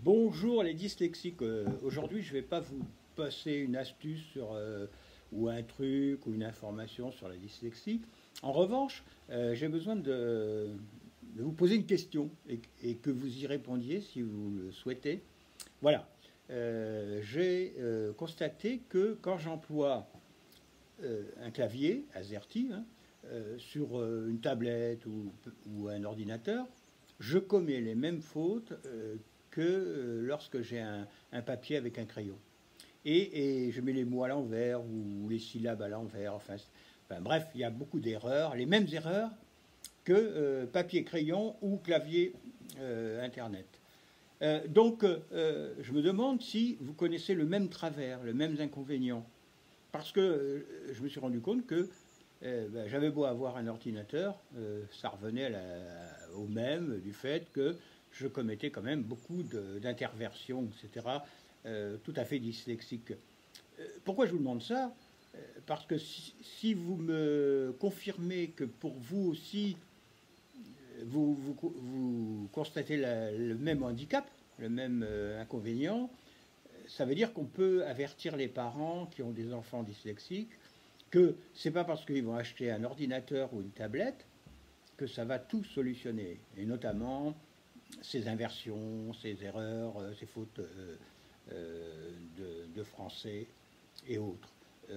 Bonjour les dyslexiques. Aujourd'hui, je ne vais pas vous passer une astuce ou un truc ou une information sur la dyslexie. En revanche, j'ai besoin de vous poser une question et que vous y répondiez si vous le souhaitez. Voilà. J'ai constaté que quand j'emploie un clavier AZERTY sur une tablette ou un ordinateur, je commets les mêmes fautes que lorsque j'ai un papier avec un crayon. Et je mets les mots à l'envers ou les syllabes à l'envers. Enfin, bref, il y a beaucoup d'erreurs, les mêmes erreurs que papier-crayon ou clavier Internet. Je me demande si vous connaissez le même travers, le même inconvénient. Parce que je me suis rendu compte que j'avais beau avoir un ordinateur, ça revenait au même du fait que je commettais quand même beaucoup d'interversions, etc., tout à fait dyslexiques. Pourquoi je vous demande ça? Parce que si vous me confirmez que pour vous aussi, vous constatez le même handicap, le même inconvénient, ça veut dire qu'on peut avertir les parents qui ont des enfants dyslexiques que c'est pas parce qu'ils vont acheter un ordinateur ou une tablette que ça va tout solutionner, et notamment ces inversions, ces erreurs, ces fautes de français et autres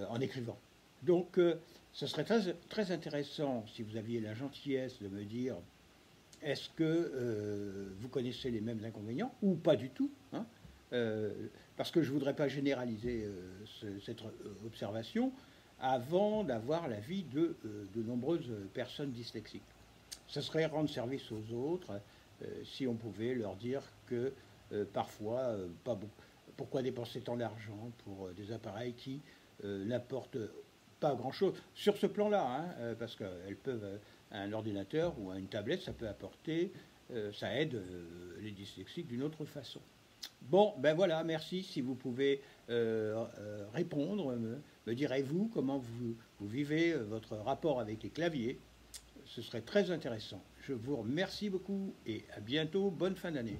en écrivant. Donc, ce serait très intéressant si vous aviez la gentillesse de me dire est-ce que vous connaissez les mêmes inconvénients ou pas du tout, hein, parce que je ne voudrais pas généraliser cette observation avant d'avoir l'avis de nombreuses personnes dyslexiques. Ce serait rendre service aux autres si on pouvait leur dire que parfois, pas beaucoup, pourquoi dépenser tant d'argent pour des appareils qui n'apportent pas grand-chose sur ce plan-là, hein, parce qu'elles peuvent, un ordinateur ou une tablette, ça peut apporter, ça aide les dyslexiques d'une autre façon. Bon, ben voilà, merci. Si vous pouvez répondre, me direz-vous comment vous vivez votre rapport avec les claviers. Ce serait très intéressant. Je vous remercie beaucoup et à bientôt. Bonne fin d'année.